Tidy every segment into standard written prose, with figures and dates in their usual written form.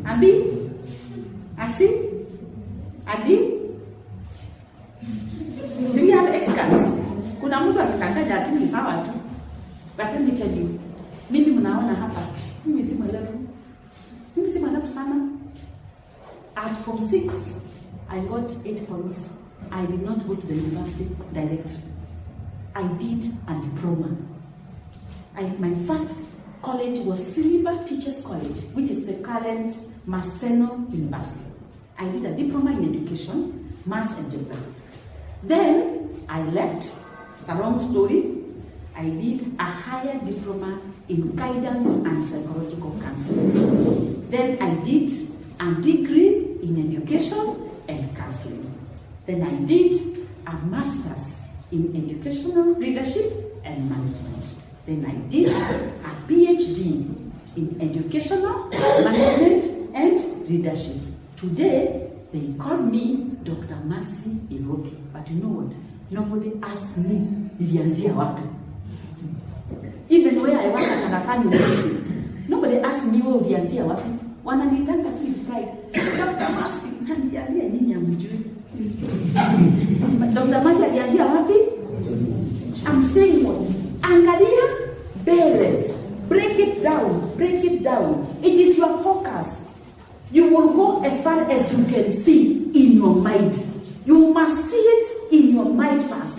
Abi? Asi? Adi? Do we have experts? Kuna mtu akikanganya ati ni sawa tu. But let me tell you, mimi mnaona hapa, mimi si mwelevu. Mimi si mwelevu sana. At Form 6, I got 8 points. I did not go to the university directly. I did a diploma. My first college was Silver Teachers College, which is the current Maseno University. I did a diploma in education, maths and geography. Then I left. It's a long story. I did a higher diploma in guidance and psychological counseling. Then I did a degree in education and counseling. Then I did a master's in educational leadership and management. Then I did a PhD in educational management and leadership. Today, they call me Dr. Mercy Igoki. But you know what? Nobody asked me, nilianzia wapi? Even where I work at Kanakani University, nobody asked me, where ulianzia wapi? Wananitaka tu pride. Dr. Mercy, nandiambia nini amjui? Dr. Mercy alianzia wapi? I'm saying what? Angalia bele. Break it down. Break it down. It is your focus. You will go as far as you can see in your mind. You must see it in your mind first.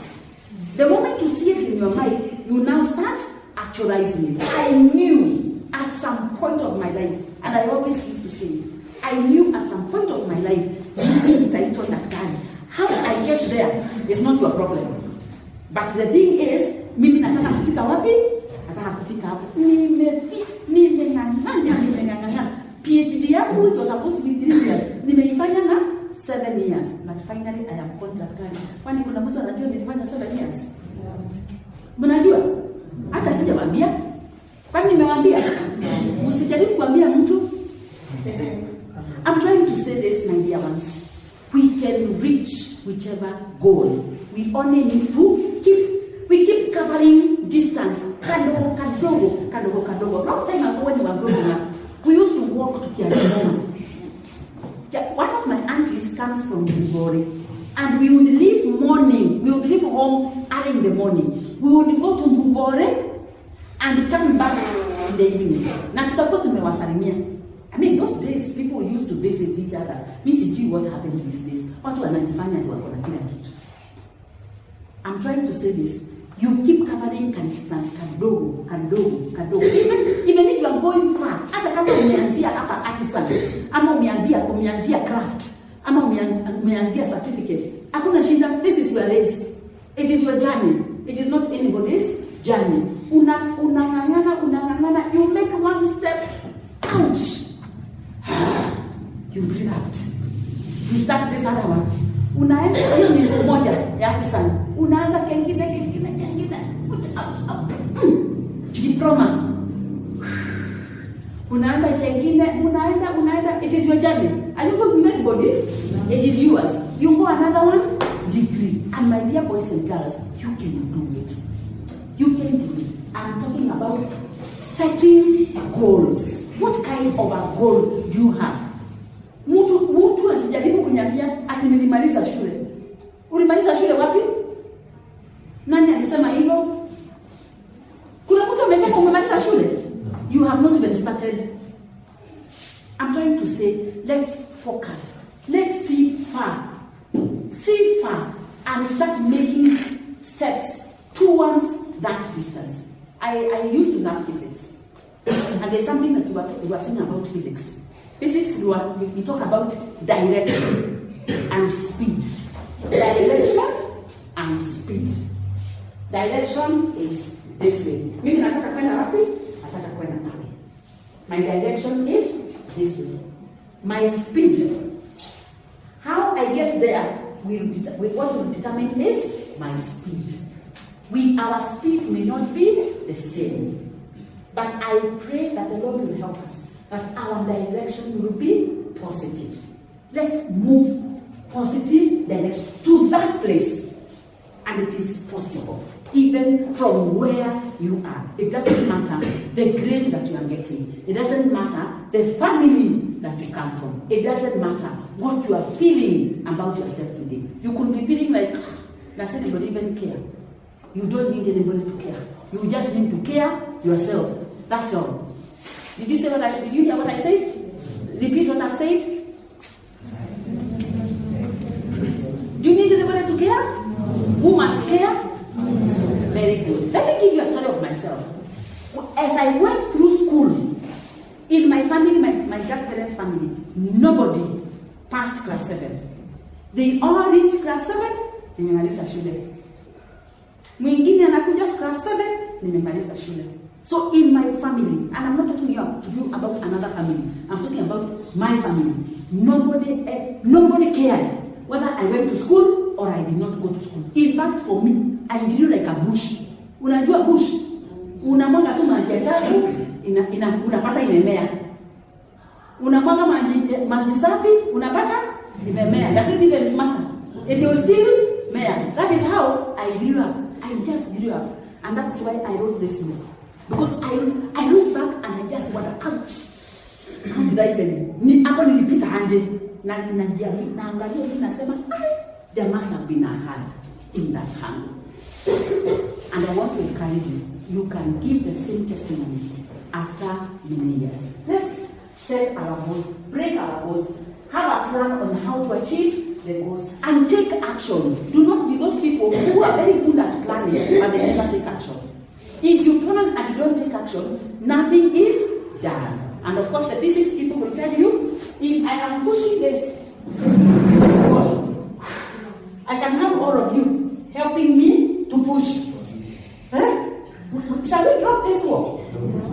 The moment you see it in your mind, you now start actualizing it. I knew at some point of my life, and I always used to say it, I knew at some point of my life, how I get there is not your problem. But the thing is, mimi nataka kufika wapi? Nataka kufika hapo. Nimeng'ang'ana. PhD yangu, it was supposed to be 3 years. Nimeifanya na 7 years. But finally, I am contracted. Kwani kuna mtu anajua nilifanya 7 years? Mnajua? Hata sijawaambia. Kwani nimewaambia? Usijaribu kuambia mtu. I'm trying to say this, my dear ones. We can reach whichever goal. We only need to keep covering distance. Kadogo. Long time ago when we were growing up, we used to walk to Kiarimoma. One of my aunties comes from Mbugore, and we would leave morning. We would leave home early in the morning. We would go to Mbugore and come back in the evening. Na tutakuwa tumewasalimia. I mean, those days people used to visit each other. Me sijui what happened these days. Watu wanajifanya ati wako na kila kitu. I'm trying to say this. You keep covering distance kadogo. Even if you are going far, hata kama umeanzia hapa artisan, ama umeanzia craft, ama umeanzia certificate, hakuna shida. This is your race. It is your journey. It is not anybody's journey. Unang'ang'ana, you make one step, ouch. You breathe out. You start this other one. Unaenda hiyo ni moja ya artisan. Unaanza kengine. Diploma. Unaenda kengine, unaenda. It is your journey. Are you going to anybody? It is yours. You go another one, degree. And my dear boys and girls, you can do it. You can do it. I'm talking about setting goals. What kind of a goal do you have? Mtu asijaribu kuniambia ati nilimaliza shule. Ulimaliza shule wapi? Nani alisema hivyo? Kuna mtu amesema umemaliza shule? You have not even started. I'm trying to say, let's focus. Let's see far. See far and start making steps towards that distance. I used to love physics. And there's something that you were saying about physics. Physics, we talk about direction and speed. Direction and speed. Direction is this way. Mimi nataka kwenda wapi? Nataka kwenda pale. My direction is this way. My speed. How I get there what will determine is my speed. Our speed may not be the same. But I pray that the Lord will help us, that our direction will be positive. Let's move positive direction to that place. And it is possible. even from where you are. It doesn't matter the grade that you are getting. It doesn't matter the family that you come from. It doesn't matter what you are feeling about yourself today. You could be feeling like, does anybody even care? You don't need anybody to care. You just need to care yourself. That's all. Did you hear what I said? Repeat what I've said. Do you need anybody to care? Who must care? Very good. Let me give you a story of myself. As I went through school, in my family, my grandparents' family, nobody passed class 7. They all reached class 7, nimemaliza shule. Mwingine anakuja class 7, nimemaliza shule. So in my family, and I'm not talking to you about another family, I'm talking about my family. Nobody cared whether I went to school or I did not go to school. In fact, for me, I grew like a bush. Unajua bush? Unamwaga tu maji ya chafu, unapata imemea. Unamwaga maji safi, unapata imemea. Does it even matter? It will still mea. That is how I grew up. I just grew up. And that's why I wrote this book. Because I look back and I just wonder, ouch. How did I even? Hapo nilipita anje. Na naangalia nasema, there must have been a hand in that hand. And I want to encourage you. You can give the same testimony after many years. Let's set our goals, break our goals, have a plan on how to achieve the goals, and take action. Do not be those people who are very good at planning, but they never take action. If you plan and you don't take action, nothing is done. And of course, the physics people will tell you, if I am pushing this, I can have all of you helping me to push. Shall we drop this wall?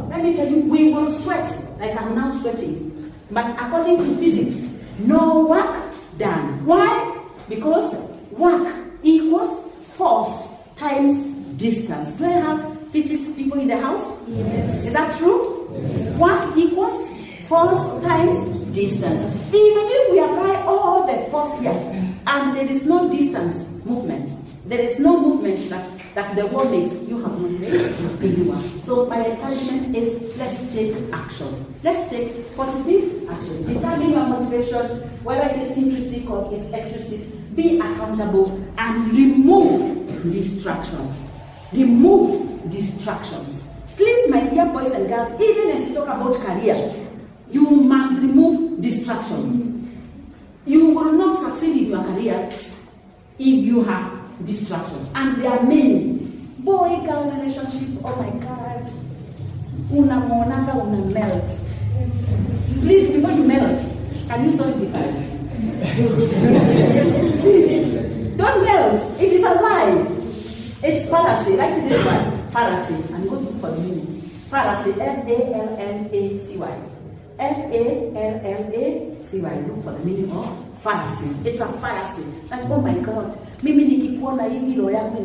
Let me tell you, we will sweat like I'm now sweating. But according to physics, no work done. Why? Because work equals force times distance. Do I have physics people in the house? Yes. Is that true? Yes. Work equals force times distance. Even if we apply all the force here, and there is no distance movement, there is no movement that the world makes, you have not made anyone. So my encouragement is, let's take action. Let's take positive action. Determine your motivation, whether it is intrinsic or it is extrinsic. Be accountable and remove distractions. Remove distractions. Please, my dear boys and girls, even as you talk about career, you must remove distraction. You will not succeed in your career if you have distractions. And there are many. Boy-girl relationship, oh my God. Una melt. Please, before you melt, can you solidify? Please, don't melt. It is a lie. It's fallacy. Like this one. Fallacy. I'm going to look for the meaning. Fallacy. F-A-L-L-A-C-Y. F-A-L-L-A-C-Y. Look for the meaning of fallacy. It's a fallacy. Like, oh my God. Mimi nikikuona hivi roho yangu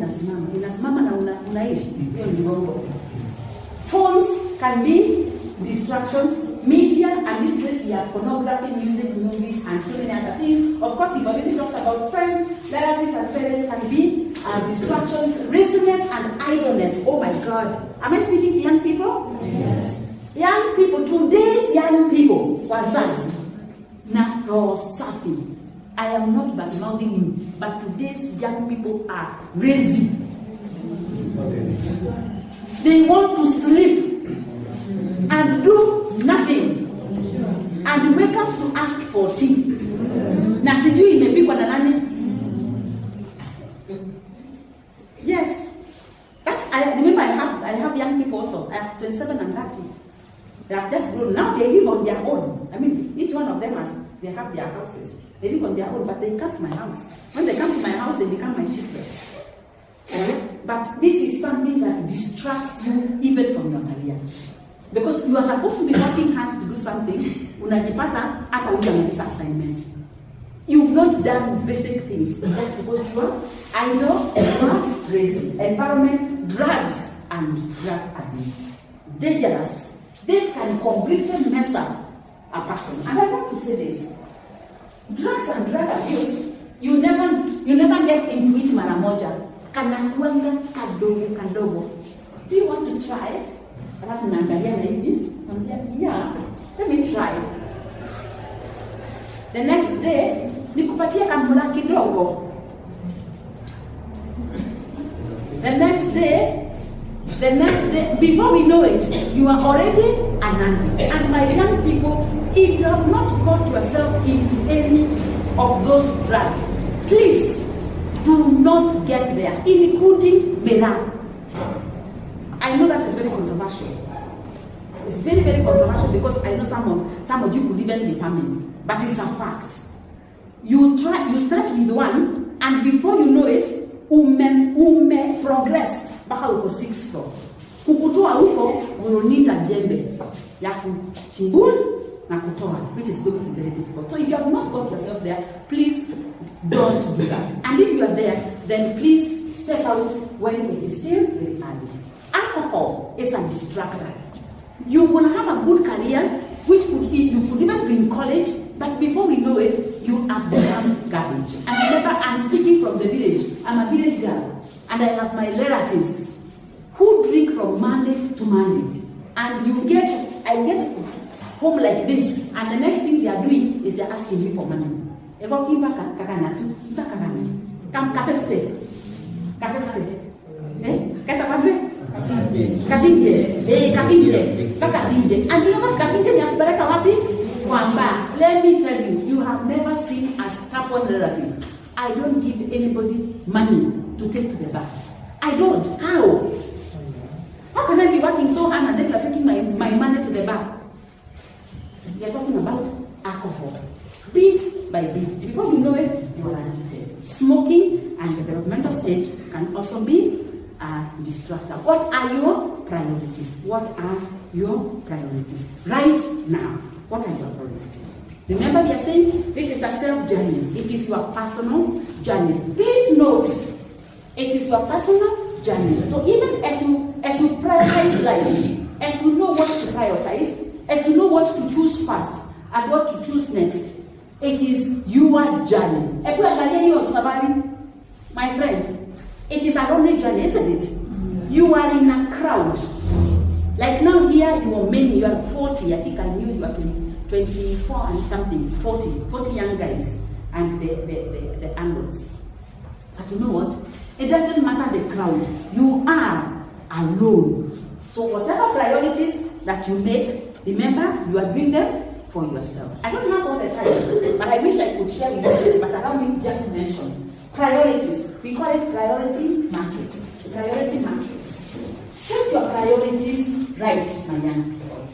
inasimama na unaishi. Hiyo ni uongo. Phones can be distractions. Media, and this place we have pornography, music, movies, and so many other things. Of course, we've already talked about friends, relatives, and parents can be distractions, laziness, and idleness. Oh my God. Am I speaking to young people? Yes. Young people, today's young people, wazazi, na roho safi. I am not badmouthing you, but today's young people are lazy. They want to sleep and do nothing and wake up to ask for tea. Na sijui imepikwa na nani? Yes. I remember I have young people also. I have 27 and 30. They have just grown. Now they live on their own. I mean, each one of them they have their houses. They live on their own, but they come to my house. When they come to my house, they become my children. But this is something that distracts you even from your career. Because you are supposed to be working hard to do something, unajipata hata hujamaliza assignment. You've not done basic things just because you are idle, you are lazy. Environment, drugs, and drug abuse. Dangerous. This can completely mess up a person. And I want to say this. Drugs and drug abuse, you never get into it mara moja. kanakuanga kadogo. Do you want to try? Alafu naangalia na hivi, naambia yeah, let me try. The next day nikupatia kamula kidogo. The next day, before we know it, you are already an auntie. And my young people, if you have not got yourself into any of those drugs, please do not get there, including Mera. I know that is very controversial. It's very, very controversial because I know some of you could even be family, but it's a fact. You start with one, and before you know it, ume progress mpaka uko 6th floor. Kukutoa huko will need a jembe ya kuchimbua na kutoa, which is going to be very difficult. So if you have not got yourself there, please don't do that. And if you are there, then please step out when it is still very early. Alcohol is a distractor. You will have a good career, which you could even be in college, but before we know it, you have become garbage. And remember, I'm speaking from the village. I'm a village girl, and I have my relatives who drink from Monday to Monday. And I get home like this, and the next thing they are doing is they're asking me for money. Igoki Racham, and you know what kapinje ni akupeleka wapi? Kwamba. Let me tell you, you have never seen a stubborn relative. I don't give anybody money to take to the bar. I don't. How? How can I be working so hard and then you are taking my money to the bar? We are talking about alcohol. Bit by bit. Before you know it, you are addicted. Smoking and developmental stage can also be a distractor. What are your priorities? What are your priorities? Right now, what are your priorities? Remember, we are saying this is a self-journey. It is your personal journey. Please note, it is your personal journey. So even as you prioritize life, as you know what to prioritize, as you know what to choose first and what to choose next, it is your journey. My friend, it is a lonely journey, isn't it? You are in a crowd. Like now here, you are many, you are 40. I think I knew you are 24 and something, 40 young guys and the adults. But you know what? It doesn't matter the crowd. You are alone. So whatever priorities that you make, remember, you are doing them for yourself. I don't have all the time, but I wish I could share with you this, but allow me to just mention. Priorities. We call it priority matrix. Priority matrix. Set your priorities right, my young people.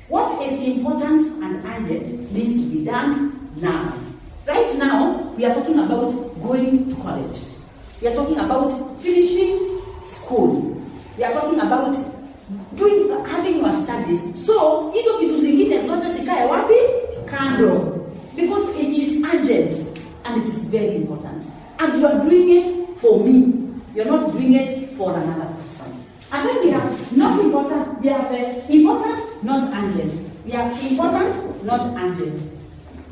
What is important and urgent needs to be done now. Right now, we are talking about going to college. We are talking about finishing school. We are talking about having your studies. So, hizo vitu zingine zote zikae wapi? Kando. Because it is urgent and it is very important. And you are doing it for me. You are not doing it for another person. And then we have not important. We have important, not urgent. We have important, not urgent.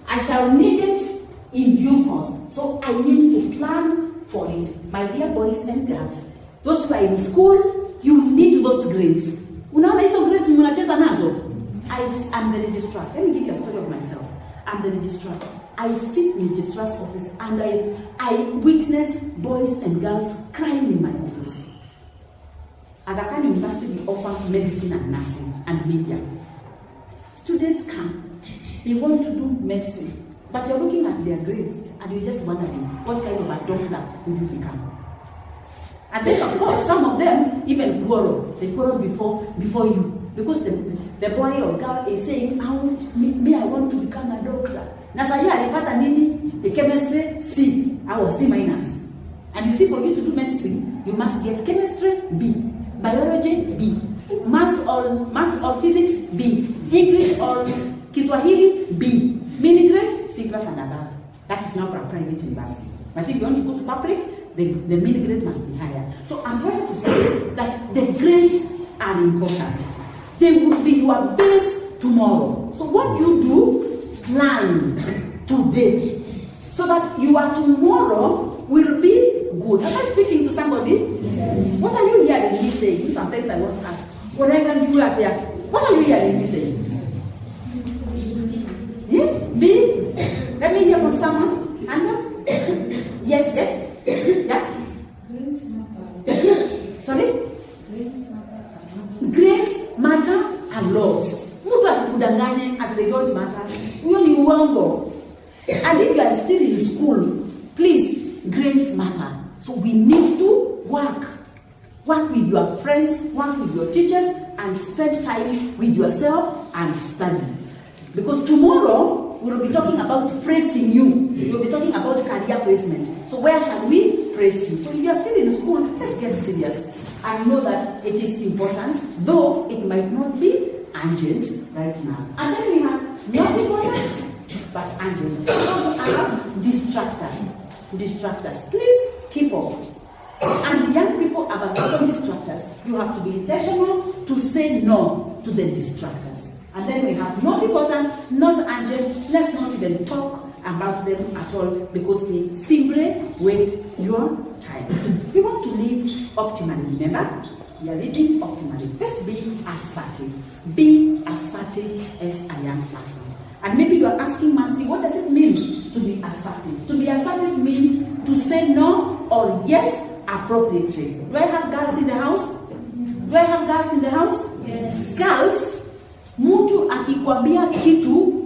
I shall need it in due course. So I need to plan for it. My dear boys and girls, those who are in school, you need those grades. Unaona hizo grades mnacheza nazo? I am the registrar. Let me give you a story of myself. I'm the registrar. I sit in the registrar's office and I witness boys and girls crying in my office. At Aga Khan University, we offer medicine and nursing and media. Students come, they want to do medicine, but you're looking at their grades and you're just wondering what kind of a doctor will you become. And then, of course, some of them even quarrel. They quarrel before you. Because the boy or girl is saying, I want to become a doctor. Nasaya alipata nini? The chemistry C, or C minus. And you see, for you to do medicine, you must get chemistry B, biology B, math or physics B, English or Kiswahili B, mini grade C plus and above. That is not for a private university. But if you want to go to public, the mini grade must be higher. So I'm trying to say that the grades are important. They will be your base tomorrow. So what you do, plan today. So that your tomorrow will be good. Am I speaking to somebody? Yes. What are you hearing me saying? Sometimes I want to ask, whenever you are there, what are you hearing me saying? B? Let me hear from someone. Anna? Yes, yes. Yeah? Sorry? Grace matter a lot. Mtu asikudanganye at they don't matter. Huyo ni uongo. And if you are still in school, please, grades matter. So we need to work. Work with your friends, work with your teachers, and spend time with yourself and study. Because tomorrow, we'll be talking about praising you. We'll be talking about career placement. So where shall we praise you? So if you're still in school, let's get serious. I know that it is important, though it might not be urgent right now. And then we have not important, but urgent. Those are distractors. Distractors. Please keep up. And young people are about distractors. You have to be intentional to say no to the distractors. And then we have not important, not urgent. Let's not even talk about them at all because they simply waste your time. We want to live optimally. Remember, we are living optimally. Let's be assertive. Be assertive as a young person. And maybe you are asking, Mercy, what does it mean to be assertive? To be assertive means to say no or yes appropriately. Do I have girls in the house? Do I have girls in the house? Yes. Girls, mtu akikwambia kitu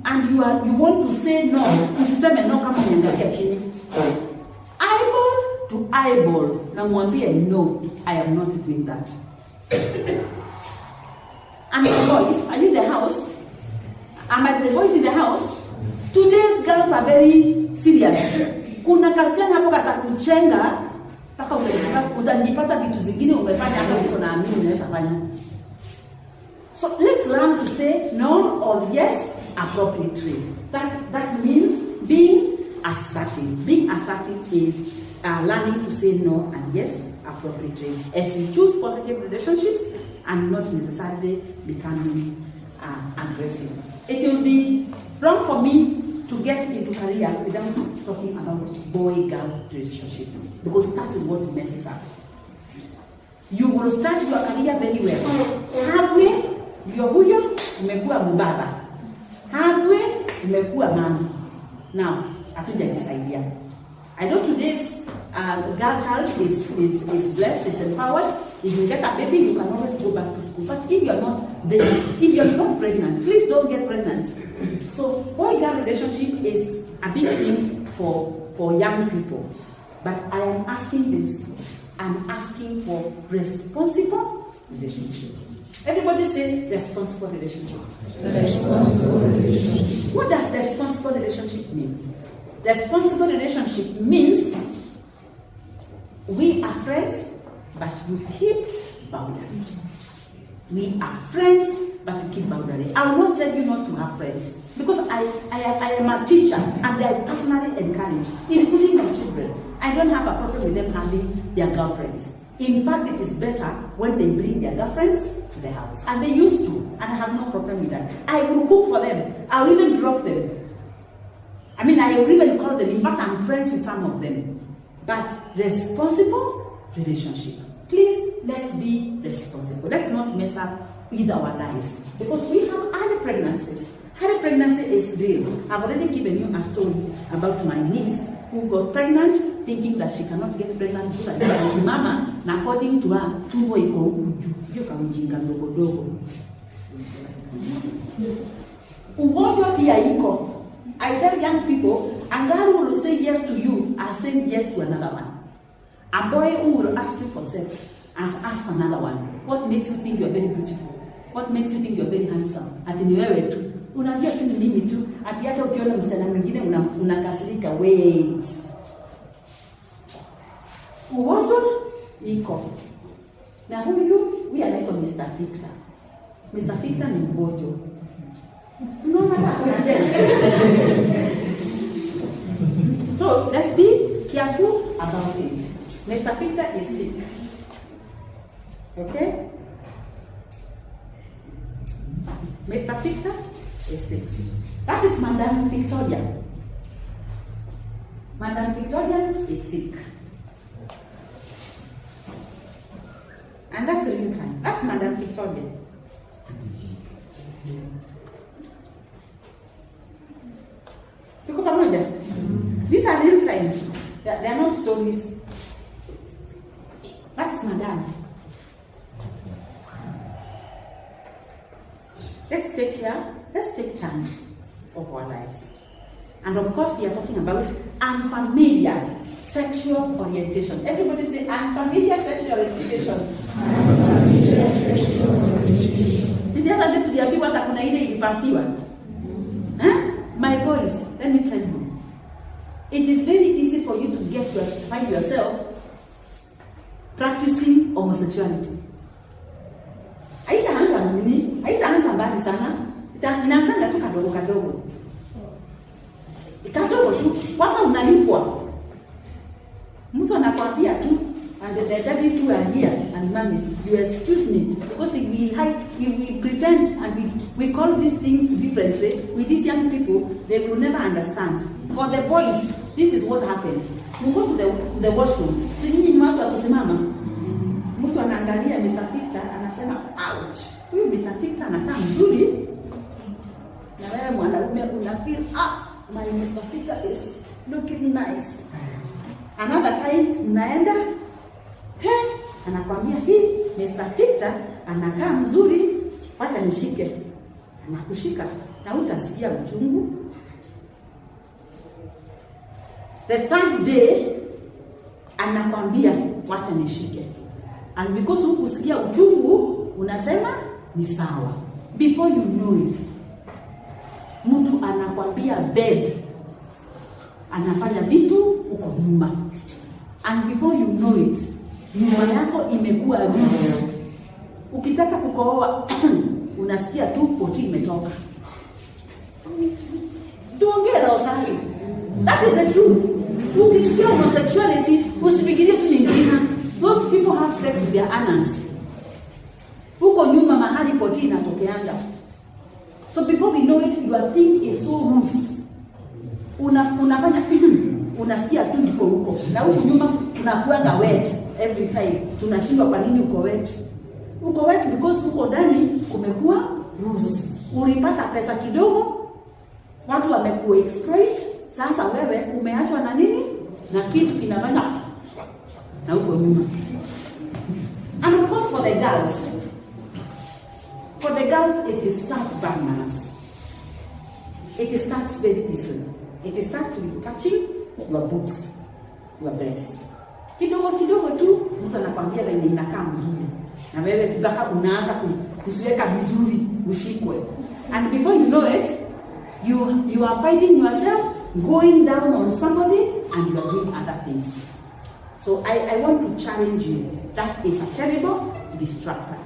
and you want to say no, usiseme no kama unaangalia chini. Eyeball to eyeball, na mwambie no, I am not doing that. And the boys, are you in the house? Am the boys in the house? Today's girls are very serious. Kuna kasichana hapo katakuchenga mpaka utajipata vitu zingine umefanya hata uko na amini unaweza fanya. So let's learn to say no or yes appropriately. That means being assertive. Being assertive is learning to say no and yes appropriately. As we choose positive relationships and not necessarily becoming aggressive. It will be wrong for me to get into career without talking about boy-girl relationship because that is what messes up. You will start your career very well. Halfway, ndio huyo umekuwa mbaba. Halfway, umekuwa mama. Now, hatujajisaidia. I know today's girl child is blessed, is empowered. If you get a baby, you can always go back to school. But if you're not there, if you're not pregnant, please don't get pregnant. So, boy-girl relationship is a big thing for young people. But I am asking this. I'm asking for responsible relationship. Everybody say responsible relationship. Responsible relationship. What does responsible relationship mean? Responsible relationship means we are friends, but you keep boundary. We are friends, but you keep boundary. I will not tell you not to have friends because I am a teacher and I personally encourage, including my children. I don't have a problem with them having their girlfriends. In fact, it is better when they bring their girlfriends to the house. And they used to, and I have no problem with that. I will cook for them. I will even drop them. I will even call them. In fact, I'm friends with some of them. But responsible relationship. Please, let's be responsible. Let's not mess up with our lives. Because we have early pregnancies. Early pregnancy is real. I've already given you a story about my niece who got pregnant thinking that she cannot get pregnant because she's mama, na according to her, tumbo iko juu kama mjinga ndogo dogo. Ugonjwa pia iko. I tell young people, a girl who will say yes to you are saying yes to another one. A boy who will ask you for sex and ask another one. What makes you think you're very beautiful? What makes you think you're very handsome? Ati ni wewe tu. Unaambia tu ni mimi tu. Ati hata ukiona msichana mwingine unakasirika. Wait. Ugonjwa iko. Na huyu anaitwa Mr. Victor. Mr. Victor ni mgonjwa. So let's be careful about it. Mr. Victor is sick. Okay? Mr. Victor is sick. That is Madam Victoria. Madam Victoria is sick. And that's the real time. That's Madam Victoria. Tuko pamoja? These are real time. They are not stories. That's Madam. Let's take charge of our lives. And of course, we are talking about unfamiliar sexual orientation. Everybody say unfamiliar sexual orientation. Unfamiliar sexual orientation. Did you ever get to the people that kuna ile ilipasiwa? My boys, let me tell you. It is very easy for you to find yourself practicing homosexuality. Haitaanza mbali sana. Inaanza tu kadogo. Kadogo tu. Kwanza unalipwa. Mtu anakwambia tu, and the daddies who are here and mummies, you excuse me, because we pretend and we call these things differently. With these young people, they will never understand. For the boys, this is what happens. You go to the washroom. Sisi ni watu wa kusimama. Mtu anaangalia Mr. Victor anasema, ouch. Huyu Mr. Victor anakaa mzuri. Na wewe mwanaume una feel, my Mr. Victor is looking nice. Another time unaenda, anakwambia hii Mr. Victor anakaa mzuri, wacha nishike. Anakushika na utasikia uchungu. The third day anakwambia wacha nishike. And because hukusikia uchungu, unasema ni sawa. Before you know it, mtu anakwambia bed, anafanya vitu uko nyuma. And before you know it, nyuma yako imekuwa rufu. Ukitaka kukooa, unasikia tu poti imetoka. Tuongea usali. That is the truth. Ukisikia homosexuality, usifikirie tu nyingine. Those people have sex with their anus. Huko nyuma mahali poti inatokeanga. So before we know it, your thing is so loose. Unafanya unasikia tu ndiko huko. Na huko nyuma unakuanga wet every time. Tunashindwa kwa nini uko wet. Uko wet because huko ndani kumekuwa loose. Ulipata pesa kidogo, watu wamekuexploit, sasa wewe umeachwa na nini? Na kitu kinafanya na huko nyuma. And of course for the girls, it is such bad manners. It starts very easily. It starts with touching your boobs, your breasts. Kidogo tu, mtu anakwambia wewe inakaa mzuri. Na wewe kugaka unaanza kusiweka vizuri, ushikwe. And before you know it, you are finding yourself going down on somebody and you are doing other things. So I want to challenge you. That is a terrible distractor.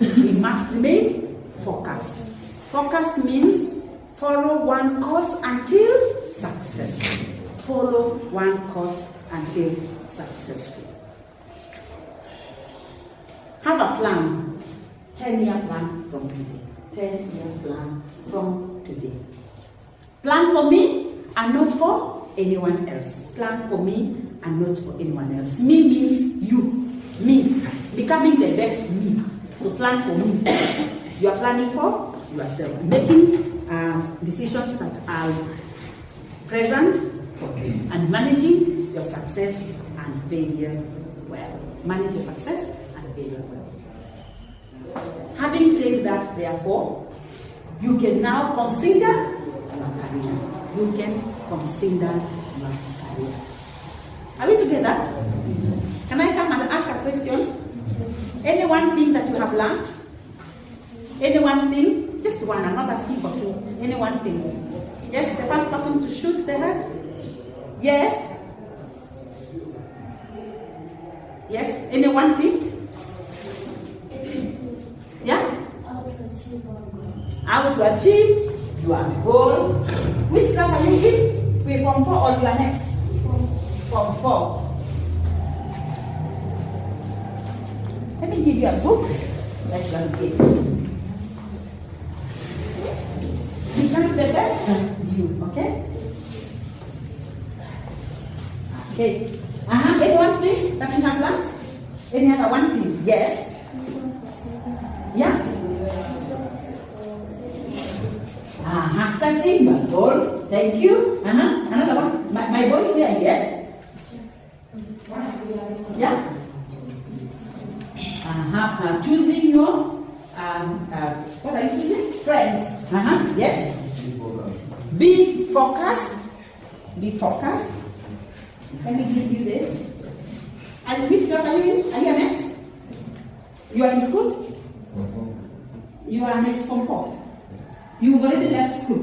We must remain focused. Focused means follow one course until successful. Follow one course until successful. Have a plan. 10-year plan from today. 10-year plan from today. Plan for me and not for anyone else. Plan for me and not for anyone else. Me means you. Me. Becoming the best me. So plan for me. You are planning for yourself. Making decisions that are present and managing your success and failure well. Manage your success and failure well. Having said that, therefore, you can now consider your career. You can consider your career. Are we together? Can I come and ask a question? Any one thing that you have learned? Any one thing? Just one, I'm not asking for two. Any one thing? Yes, the first person to shoot the head? Yes? Yes? Any one thing? Yeah? How to achieve your goal. Which class are you in? We're from 4 or you are next? From 4. Let me give you a book. Let's learn it. Become the best you, okay? Okay. Any one thing that you have learned? Any other one thing? Yes. Yeah. Setting your goals. Thank you. Another one. My voice here, yes. Yeah. Choosing your what are you choosing? Friends. Yes. Be focused. Be focused. Let me give you this. And which class are you in? Are you next? You are in school? You are next Form 4. You've already left school.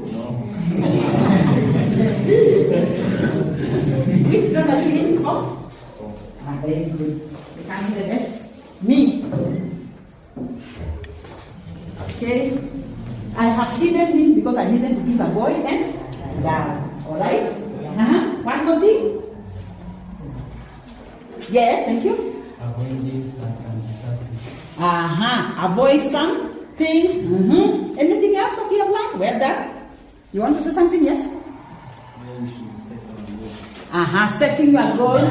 Which class are you in? Very good. You can be the best. Me. Okay. I have hidden him because I needed to give a boy and girl. Alright? One more thing? Yes, thank you. Avoid some things. Anything else that you have learned? Well done. You want to say something? Yes? Setting your goals.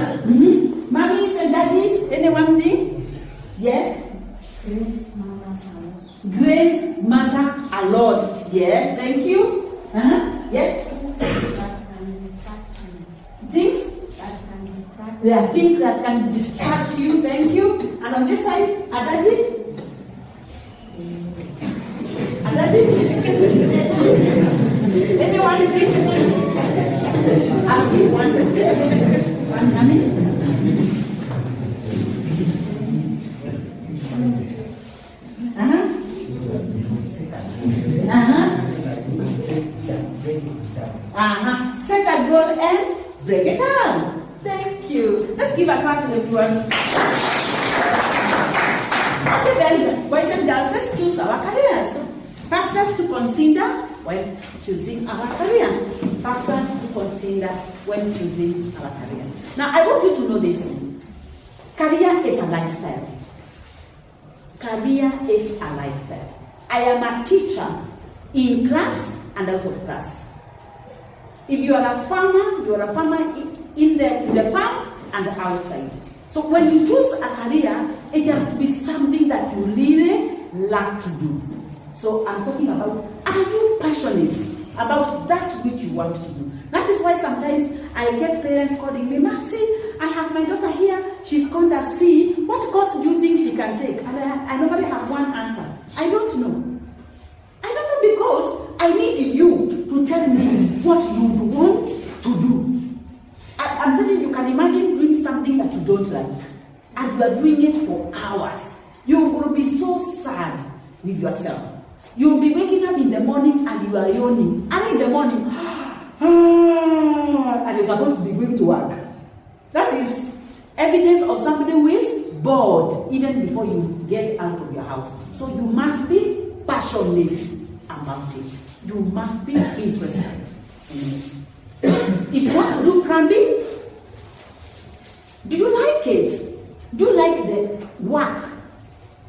Mummies and daddies, any one thing? Yes? Grades matter a lot. Yes, thank you. Yes? Things? There are things that can distract you. Thank you. And on this side, are daddies? Anyone think? I'll give one. One mommy. Set a goal and break it down. Thank you. Let's give a clap to everyone. Okay then, boys and girls, let's choose our careers. Factors to consider when choosing our career. Factors to consider when choosing our career. Now, I want you to know this. Career is a lifestyle. Career is a lifestyle. I am a teacher in class and out of class. If you are a farmer in the farm and outside. So when you choose a career, it has to be something that you really love to do. So I'm talking about, are you passionate about that which you want to do? That is why sometimes I get parents calling me, Mercy, I have my daughter here, she's called a C. What course do you think she can take? And I normally have one answer. I don't know. I don't know because I need you to tell me what you want to do. I'm telling you, you can imagine doing something that you don't like, and you are doing it for hours. You will be so sad with yourself. You will be waking up in the morning and you are yawning. And in the morning, and you're supposed to be going to work. That is evidence of somebody who is bored even before you get out of your house. So you must be passionate about it. You must be interested in it. If you want to do plumbing, do you like it? Do you like the work?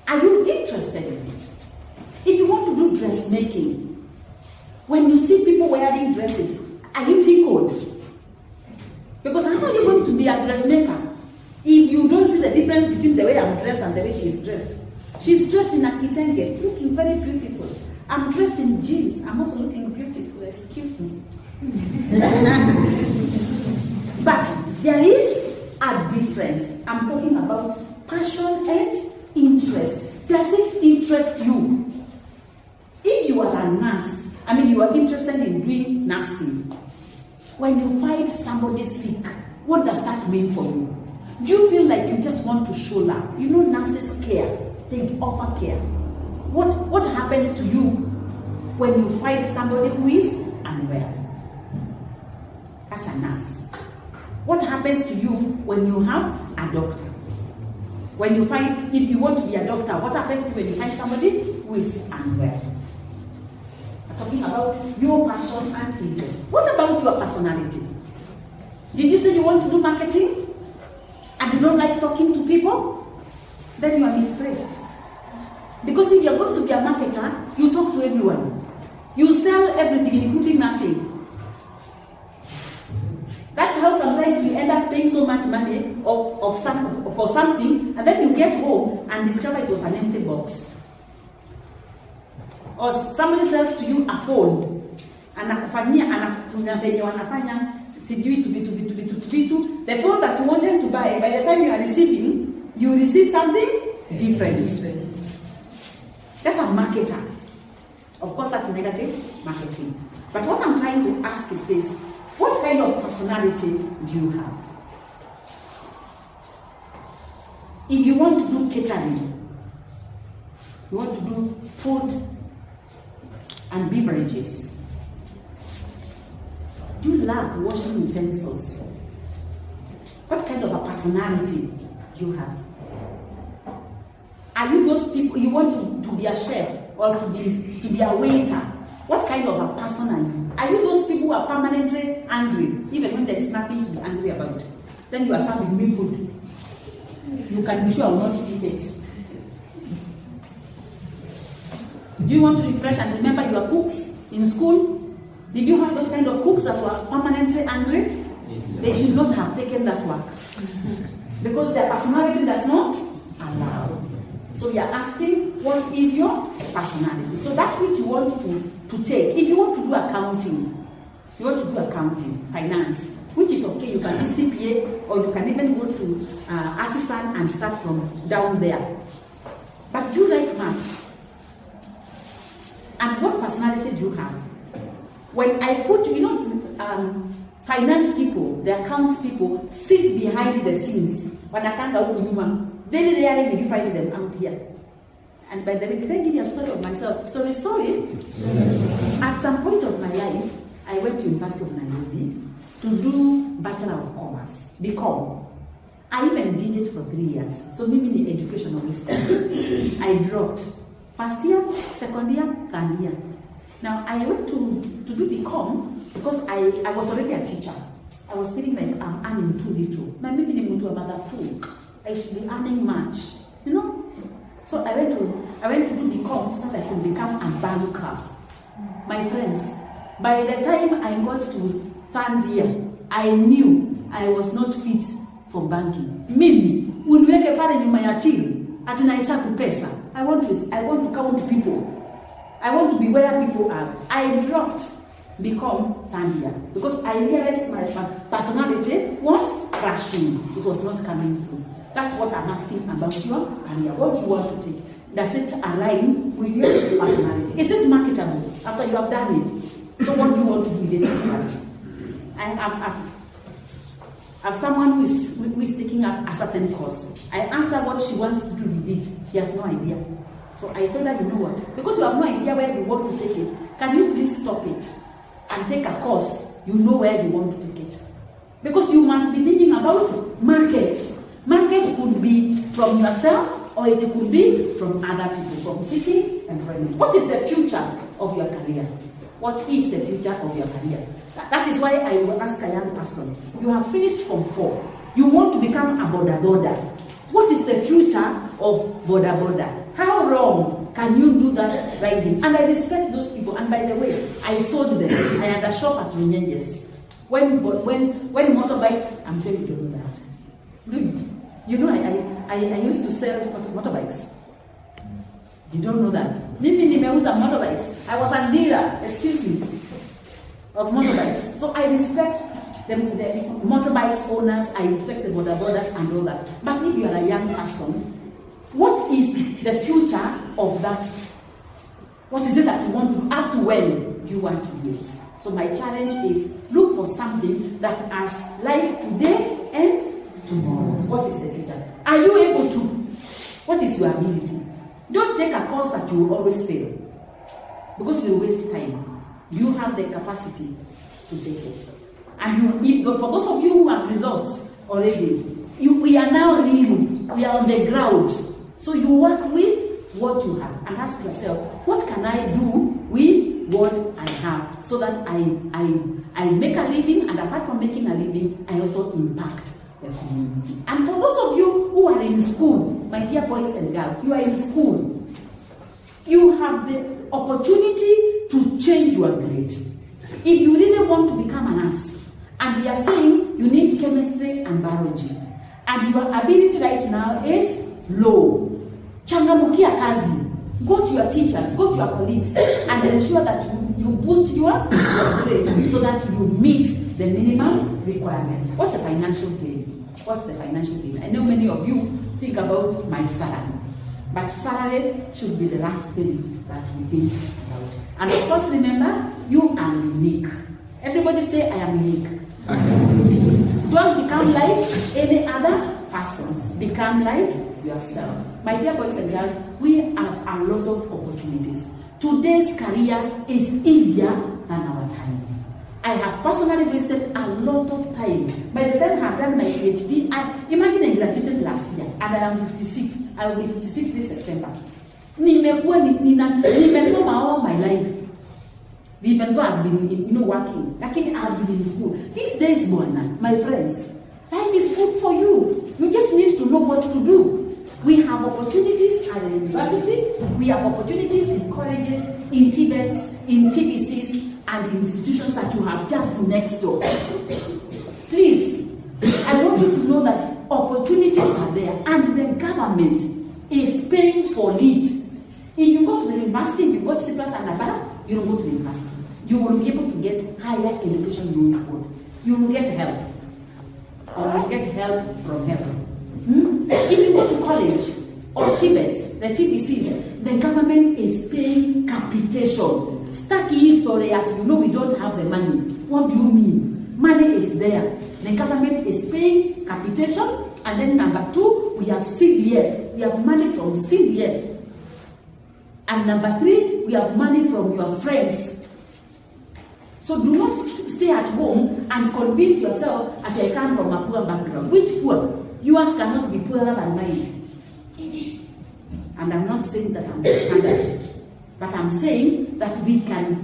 Are you interested in it? If you want to do dressmaking, when you see people wearing dresses, are you tickled? Because how are you going to be a dressmaker if you don't see the difference between the way I'm dressed and the way she's dressed? She's dressed in a kitenge, looking very beautiful. I'm dressed in jeans. I'm also looking beautiful. Excuse me. But there is a difference. I'm talking about passion and interest. Does it interest you? If you are a nurse, you are interested in doing nursing. When you find somebody sick, what does that mean for you? Do you feel like you just want to show love? You know, nurses care. They offer care. What happens to you when you find somebody who is unwell? As a nurse. What happens to you when you have a doctor? If you want to be a doctor, what happens to you when you find somebody who is unwell? I'm talking about your passion and interest. What about your personality? Did you say you want to do marketing and you don't like talking to people? Then you are misplaced. Because if you're going to be a marketer, you talk to everyone. You sell everything, including nothing. That's how sometimes you end up paying so much money for something, and then you get home and discover it was an empty box. Or somebody sells to you a phone, anakufanya venye wanafanya sijui to the phone that you wanted to buy, by the time you are receiving, you receive something different. That's a marketer. Of course, that's negative marketing. But what I'm trying to ask is this: what kind of personality do you have? If you want to do catering, you want to do food and beverages, do you love washing utensils? What kind of a personality do you have? Are you those people you want to be a chef or to be a waiter? What kind of a person are you? Are you those people who are permanently angry, even when there is nothing to be angry about? Then you are serving me food. You can be sure I will not eat it. Do you want to refresh and remember your cooks in school? Did you have those kind of cooks that were permanently angry? They should not have taken that work. Because their personality does not allow. So we are asking, what is your personality? So that which you want to take, if you want to do accounting, finance, which is okay, you can do CPA, or you can even go to artisan and start from down there. But do you like maths? And what personality do you have? When I put, finance people, the accounts people sit behind the scenes. Very rarely will you find them out here. And by the way, did I give you a story of myself? Story? At some point of my life, I went to University of Nairobi to do Bachelor of Commerce, BCom. I even did it for 3 years. So maybe the educationalist. I dropped first year, second year, third year. Now I went to do BCom because I was already a teacher. I was feeling like I'm earning too little. Maybe I'm to another fool. I should be earning much, So I went to do BCom so that I could become a banker. My friends, by the time I got to third year, I knew I was not fit for banking. Mimi, uniweke pale nyuma ya till, ati naisabu pesa. I want to count people. I want to be where people are. I dropped BCom third year because I realized my personality was crashing. It was not coming through. That's what I'm asking about your career. What do you want to take? Does it align with your personality? Is it marketable after you have done it? So what do you want to do with it? I have someone who is taking up a certain course. I asked her what she wants to do with it. She has no idea. So I told her, you know what? Because you have no idea where you want to take it, can you please stop it and take a course? You know where you want to take it. Because you must be thinking about market. Market could be from yourself or it could be from other people, from seeking employment. What is the future of your career? What is the future of your career? That is why I will ask a young person. You have finished Form 4. You want to become a boda. What is the future of boda? How long can you do that riding? And I respect those people. And by the way, I sold them. I had a shop at Runyenjes. When motorbikes, I'm sure you don't know that. I used to sell motorbikes. You don't know that. Mimi nimeuza motorbikes. I was a dealer, of motorbikes. So I respect the motorbikes owners, I respect the bodas and all that. But if you are a young person, what is the future of that? What is it that you want to, up to when you want to do it? So my challenge is, look for something that has life today and tomorrow. What is the future? Are you able to? What is your ability? Don't take a course that you will always fail, because you will waste time. You have the capacity to take it. And for those of you who have results already, we are now real. We are on the ground. So you work with what you have and ask yourself, what can I do with what I have, so that I make a living, and apart from making a living, I also impact the community. And for those of you who are in school, my dear boys and girls, you are in school, you have the opportunity to change your grade. If you really want to become a nurse And we are saying you need chemistry and biology. And your ability right now is low. Changamukia kazi. Go to your teachers, go to your colleagues, and ensure that you boost your grade so that you meet the minimum requirement. What's the financial gain? What's the financial gain? I know many of you think about my salary, but salary should be the last thing that we think about. And of course, remember, you are unique. Everybody say, I am unique. Don't become like any other persons. Become like yourself. My dear boys and girls, we have a lot of opportunities. Today's career is easier than our time. I have personally wasted a lot of time. By the time I have done my PhD, imagine I graduated last year and I am 56. I will be 56 this September. Nimesoma all my life. Even though I've been working, like I've been in school. These days, my friends, time is good for you. You just need to know what to do. We have opportunities at the university. We have opportunities in colleges, in TVETs, in TVCs, and institutions that you have just next door. Please, I want you to know that opportunities are there, and the government is paying for it. If you go to the university, if you got C+ and above, you don't go to the university. You will be able to get higher education going forward. You will get help. Or you get help from heaven. If you go to college or TVETs, the TVCs, the government is paying capitation. Stucky history at we don't have the money. What do you mean? Money is there. The government is paying capitation. And then number 2, we have CDF. We have money from CDF. And number 3, we have money from your friends. So do not stay at home and convince yourself that I come from a poor background. Which poor? Yours cannot be poorer than mine. And I'm not saying that I'm standard, but I'm saying that we can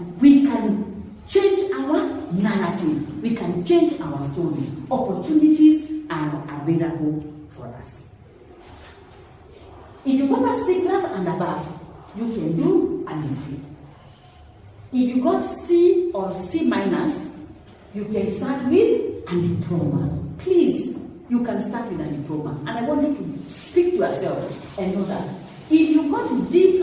change our narrative. We can change our story. Opportunities are available for us. If you got a C+ and above, you can do an MPhil. If you got C or C-, you can start with a diploma. Please, you can start with a diploma. And I want you to speak to yourself and know that if you got D+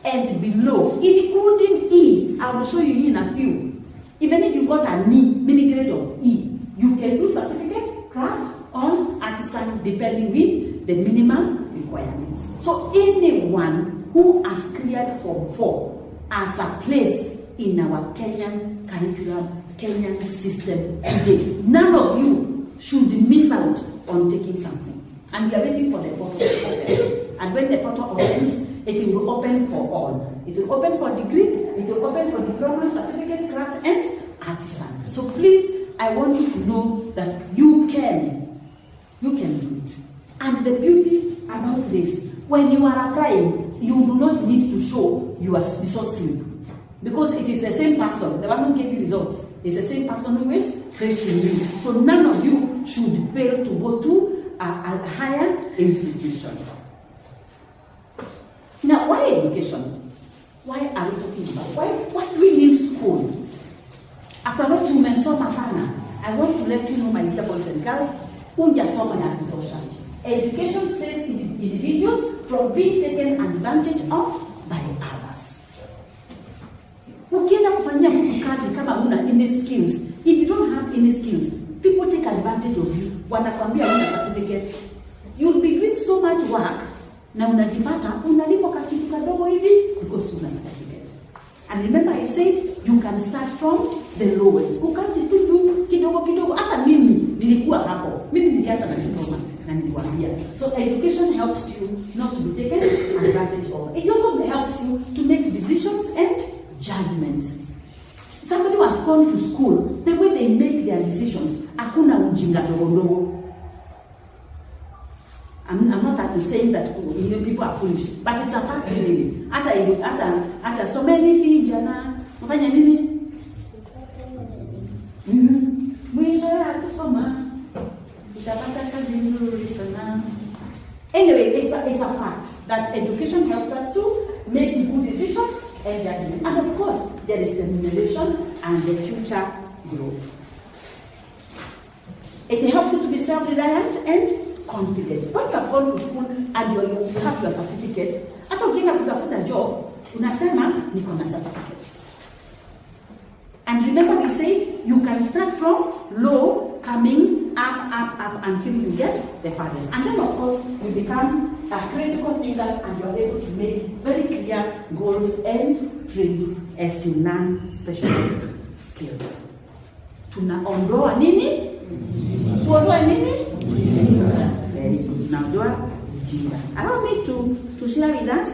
and below, including E, I will show you in a few. Even if you got a mini grade of E, you can do certificate, craft, or artisan, depending with the minimum requirements. So anyone who has cleared Form 4 as a place in our Kenyan curriculum, Kenyan system today, none of you should miss out on taking something. And we are waiting for the portal to open. And when the portal opens, it will open for all. It will open for degree, it will open for diploma, certificate, craft, and artisan. So please, I want you to know that you can do it. And the beauty about this, when you are applying, you do not need to show your result slip. Because it is the same person, the one who gave you results, is the same person who is placing you. So none of you should fail to go to a higher institution. Now, why education? Why are we talking about? Why do we need school? After all, tumesoma sana. I want to let you know, my dear boys and girls, hujasoma ya kutosha. Education saves individuals from being taken advantage of by others. Ukienda kufanyia mtu kazi kama huna any skills, if you don't have any skills, people take advantage of you. Wanakwambia huna certificate. You'll be doing so much work, na unajipata unalipo kitu kadogo hivi because una certificate. And remember I said you can start from the lowest. Ukati tu kidogo hata mimi nilikuwa hapo. Mimi nilianza na diploma na niliwaambia. So education helps you not to be taken advantage of. It also helps you to make decisions and judgments. Somebody who has gone to school, the way they make their decisions, hakuna ujinga dogo. I'm not saying that people are foolish, but it's a fact really. After so many things, jana, mfanya nini? Mwisho ya kusoma, utapata kazi nzuri sana. Anyway, it's a fact that education helps us to make good decisions and judgment. And of course, there is the remuneration and the future growth. self-reliant and confident. When you have gone to school and you have your certificate, hata ukienda kutafuta job, unasema niko na certificate. And remember we said you can start from low, coming up until you get the farthest. And then of course you become a critical thinkers and you are able to make very clear goals and dreams as you learn specialized skills. Tunaondoa nini? Tuondoa nini? Very good. Naondoa ujinga. Allow me to share with us